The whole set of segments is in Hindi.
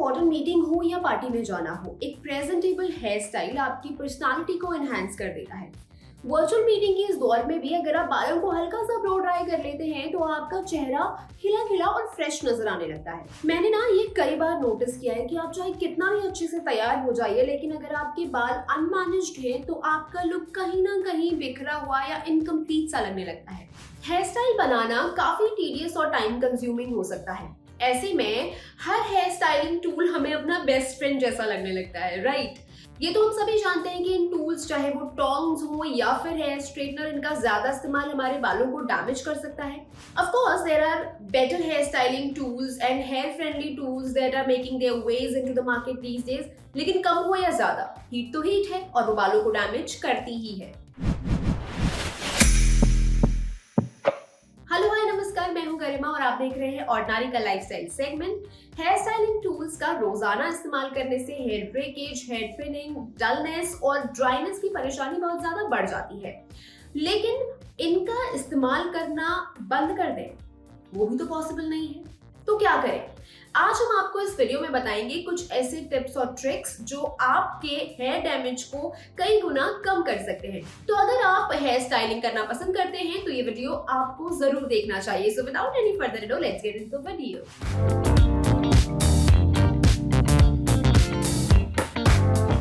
इंपॉर्टेंट मीटिंग हो या पार्टी में जाना हो, एक प्रेजेंटेबल हेयर स्टाइल आपकी पर्सनालिटी को एनहांस कर देता है। वर्चुअल मीटिंग के इस दौर में भी अगर आप बालों को हल्का सा ब्लो ड्राई कर लेते हैं तो आपका चेहरा खिला खिला और फ्रेश नजर आने लगता है। मैंने ये कई बार नोटिस किया है कि आप चाहे कितना भी अच्छे से तैयार हो जाइए, लेकिन अगर आपके बाल अनमैनेज्ड हैं तो आपका लुक कहीं ना कहीं बिखरा हुआ या इनकम्प्लीट सा लगने लगता है। हेयर स्टाइल बनाना काफी टीडियस और टाइम कंज्यूमिंग हो सकता है। ऐसे में हर हेयर स्टाइलिंग टूल हमें अपना बेस्ट फ्रेंड जैसा लगने लगता है, राइट? ये तो हम सभी जानते हैं कि इन टूल्स, चाहे वो टोंग्स हो या फिर हेयर स्ट्रेटनर, इनका ज्यादा इस्तेमाल हमारे बालों को डैमेज कर सकता है। Of course, there are better hair styling tools and hair friendly tools that are making their ways into the market these days. लेकिन कम हो या ज्यादा, हीट तो हीट है और वो बालों को डैमेज करती ही है। हेलो, हाय, नमस्कार, मैं हूं गरिमा और आप देख रहे हैं ऑर्डिनरी का lifestyle segment. Hair styling tools का रोजाना इस्तेमाल करने से hair breakage, hair thinning, dullness और ड्राइनेस की परेशानी बहुत ज्यादा बढ़ जाती है। लेकिन इनका इस्तेमाल करना बंद कर दें, वो भी तो पॉसिबल नहीं है। तो क्या करें? आज हम आपको इस वीडियो में बताएंगे कुछ ऐसे टिप्स और ट्रिक्स जो आपके हेयर डैमेज को कई गुना कम कर सकते हैं। तो अगर आप हेयर स्टाइलिंग करना पसंद करते हैं तो ये वीडियो आपको जरूर देखना चाहिए। So without any further ado, let's get into the video.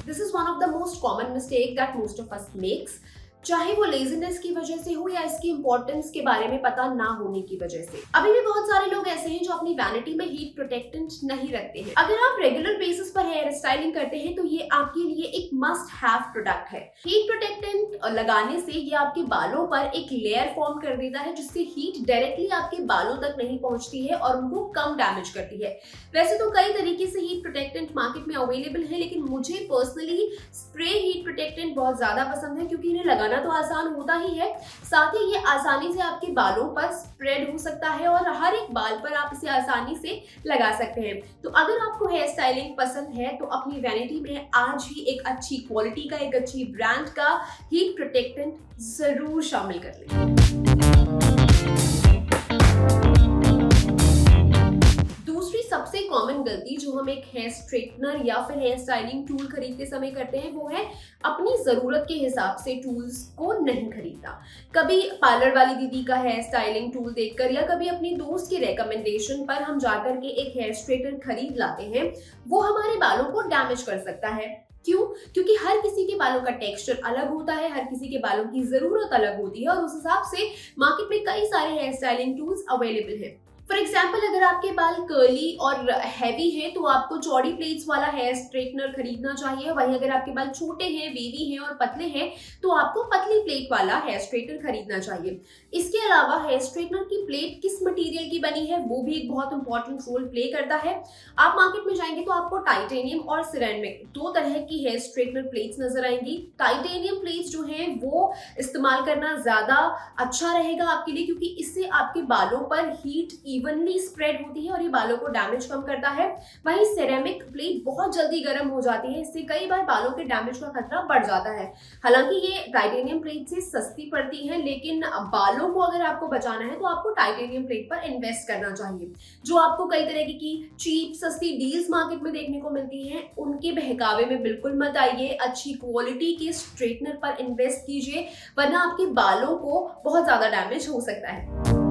This is one of the most common mistake that most of us makes, चाहे वो लेजीनेस की वजह से हो या इसकी इंपॉर्टेंस के बारे में पता ना होने की वजह से। अभी भी बहुत सारे लोग ऐसे हैं जो अपनी वैनिटी में हीट प्रोटेक्टेंट नहीं रखते हैं। अगर आप रेगुलर बेसिस पर हेयर स्टाइलिंग करते हैं तो ये आपके लिए एक मस्ट हैव प्रोडक्ट है। हीट प्रोटेक्टेंट लगाने से ये आपके बालों पर एक लेयर फॉर्म कर देता है जिससे हीट डायरेक्टली आपके बालों तक नहीं पहुंचती है और उनको कम डैमेज करती है। वैसे तो कई तरीके से हीट प्रोटेक्टेंट मार्केट में अवेलेबल है, लेकिन मुझे पर्सनली स्प्रे हीट प्रोटेक्टेंट बहुत ज्यादा पसंद है क्योंकि इन्हें लगाना तो आसान होता ही है, साथ ही ये आसानी से आपके बालों पर स्प्रेड हो सकता है और हर एक बाल पर आप इसे आसानी से लगा सकते हैं। तो अगर आपको हेयर स्टाइलिंग पसंद है तो अपनी वैनिटी में आज ही एक अच्छी क्वालिटी का, एक अच्छी ब्रांड का हीट प्रोटेक्टेंट जरूर शामिल कर लें। सबसे कॉमन गलती जो हम एक हेयर स्ट्रेटनर या फिर हेयर स्टाइलिंग टूल खरीदते समय करते हैं वो है अपनी जरूरत के हिसाब से टूल्स को नहीं खरीदना। कभी पार्लर वाली दीदी का हेयर स्टाइलिंग टूल देखकर या कभी अपनी दोस्त की रेकमेंडेशन पर हम जाकर के एक हेयर स्ट्रेटनर खरीद लाते हैं, वो हमारे बालों को डैमेज कर सकता है। क्यों? क्योंकि हर किसी के बालों का टेक्सचर अलग होता है, हर किसी के बालों की जरूरत अलग होती है और उस हिसाब से मार्केट में कई सारे हेयर स्टाइलिंग टूल्स अवेलेबल हैं। फॉर एग्जाम्पल, अगर आपके बाल कर्ली और हैवी हैं तो आपको चौड़ी प्लेट्स वाला हेयर स्ट्रेटनर खरीदना चाहिए। वहीं अगर आपके बाल छोटे हैं, वेवी हैं और पतले हैं तो आपको पतली प्लेट वाला हेयर स्ट्रेटनर खरीदना चाहिए। इसके अलावा हेयर स्ट्रेटनर की प्लेट किस मटेरियल की बनी है वो भी एक बहुत इंपॉर्टेंट रोल प्ले करता है। आप मार्केट में जाएंगे तो आपको टाइटेनियम और सिरेमिक दो तरह की हेयर स्ट्रेटनर प्लेट्स नजर आएंगी। टाइटेनियम प्लेट्स जो हैं वो इस्तेमाल करना ज्यादा अच्छा रहेगा आपके लिए, क्योंकि इससे आपके बालों पर हीट इवनली स्प्रेड होती है और ये बालों को डैमेज कम करता है। वहीं सिरेमिक प्लेट बहुत जल्दी गर्म हो जाती है, इससे कई बार बालों के डैमेज का खतरा बढ़ जाता है। हालांकि ये टाइटेनियम प्लेट से सस्ती पड़ती है, लेकिन बालों को अगर आपको बचाना है तो आपको टाइटेनियम प्लेट पर इन्वेस्ट करना चाहिए। जो आपको कई तरह की चीप सस्ती डील्स मार्केट में देखने को मिलती हैं, उनके बहकावे में बिल्कुल मत आइए। अच्छी क्वालिटी के स्ट्रेटनर पर इन्वेस्ट कीजिए, वरना आपके बालों को बहुत ज्यादा डैमेज हो सकता है।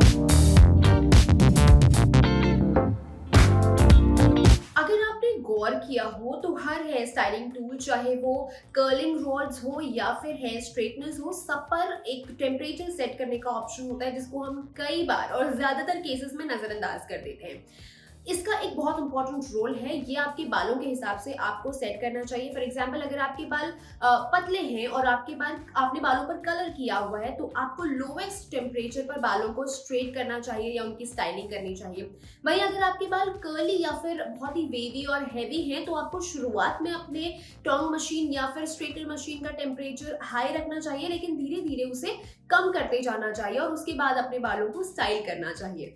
गौर किया हो तो हर हेयर स्टाइलिंग टूल, चाहे वो कर्लिंग रॉड्स हो या फिर हेयर स्ट्रेटनर्स हो, सब पर एक टेम्परेचर सेट करने का ऑप्शन होता है जिसको हम कई बार और ज्यादातर केसेस में नजरअंदाज कर देते हैं। इसका एक बहुत इंपॉर्टेंट रोल है, ये आपके बालों के हिसाब से आपको सेट करना चाहिए। फॉर एग्जाम्पल, अगर आपके बाल पतले हैं और आपने बालों पर कलर किया हुआ है तो आपको लोवेस्ट टेम्परेचर पर बालों को स्ट्रेट करना चाहिए या उनकी स्टाइलिंग करनी चाहिए। वहीं अगर आपके बाल कर्ली या फिर बहुत ही वेवी और हैवी हैं तो आपको शुरुआत में अपने टोंग मशीन या फिर स्ट्रेटनर मशीन का टेम्परेचर हाई रखना चाहिए, लेकिन धीरे धीरे उसे कम करते जाना चाहिए और उसके बाद अपने बालों को स्टाइल करना चाहिए।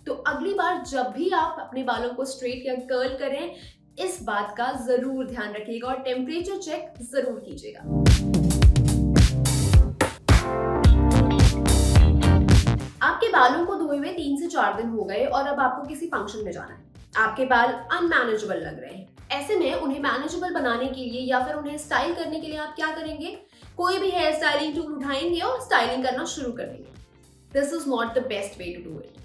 तो अगली बार जब भी आप अपने बालों को स्ट्रेट या कर्ल करें, इस बात का जरूर ध्यान रखिएगा और टेम्परेचर चेक जरूर कीजिएगा। आपके बालों को धोए हुए 3 से 4 दिन हो गए और अब आपको किसी फंक्शन में जाना है। आपके बाल अनमैनेजेबल लग रहे हैं। ऐसे में उन्हें मैनेजेबल बनाने के लिए या फिर उन्हें स्टाइल करने के लिए आप क्या करेंगे? कोई भी हेयर स्टाइलिंग टूल उठाएंगे और स्टाइलिंग करना शुरू कर देंगे। This is not the best way to do it.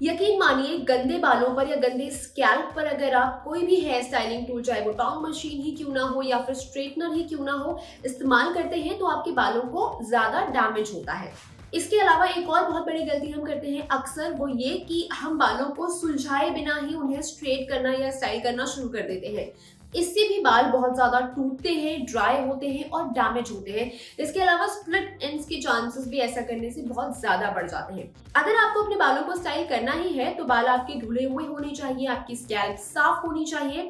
यकीन मानिए, गंदे बालों पर या गंदे स्कैल्प पर अगर आप कोई भी हेयर स्टाइलिंग टूल, चाहे वो टॉन्ग मशीन ही क्यों ना हो या फिर स्ट्रेटनर ही क्यों ना हो, इस्तेमाल करते हैं तो आपके बालों को ज्यादा डैमेज होता है। इसके अलावा एक और बहुत बड़ी गलती हम करते हैं अक्सर, वो ये कि हम बालों को सुलझाए बिना ही उन्हें स्ट्रेट करना या स्टाइल करना शुरू कर देते हैं। इससे भी बाल बहुत ज्यादा टूटते हैं, ड्राई होते हैं और डैमेज होते हैं। इसके अलावा स्प्लिट एंड्स के चांसेस भी ऐसा करने से बहुत ज्यादा बढ़ जाते हैं। अगर आपको अपने बालों को स्टाइल करना ही है तो बाल आपके धुले हुए होने चाहिए, आपकी स्कैल्प साफ होनी चाहिए।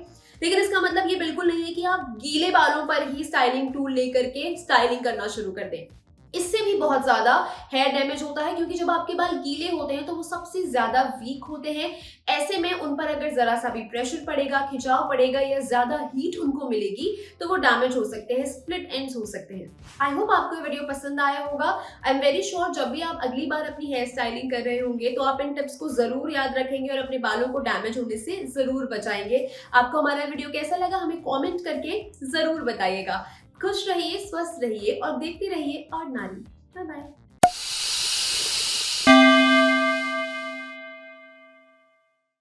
लेकिन इसका मतलब ये बिल्कुल नहीं है कि आप गीले बालों पर ही स्टाइलिंग टूल लेकर के स्टाइलिंग करना शुरू कर दें। इससे भी बहुत ज्यादा हेयर डैमेज होता है, क्योंकि जब आपके बाल गीले होते हैं तो वो सबसे ज्यादा वीक होते हैं। ऐसे में उन पर अगर जरा सा भी प्रेशर पड़ेगा, खिंचाव पड़ेगा या ज्यादा हीट उनको मिलेगी तो वो डैमेज हो सकते हैं, स्प्लिट एंड्स हो सकते हैं। आई होप आपको ये वीडियो पसंद आया होगा। आई एम वेरी श्योर जब भी आप अगली बार अपनी हेयर स्टाइलिंग कर रहे होंगे तो आप इन टिप्स को जरूर याद रखेंगे और अपने बालों को डैमेज होने से जरूर बचाएंगे। आपको हमारा वीडियो कैसा लगा हमें कॉमेंट करके जरूर बताइएगा। खुश रहिए, स्वस्थ रहिए और देखते रहिए और नारी। Bye bye.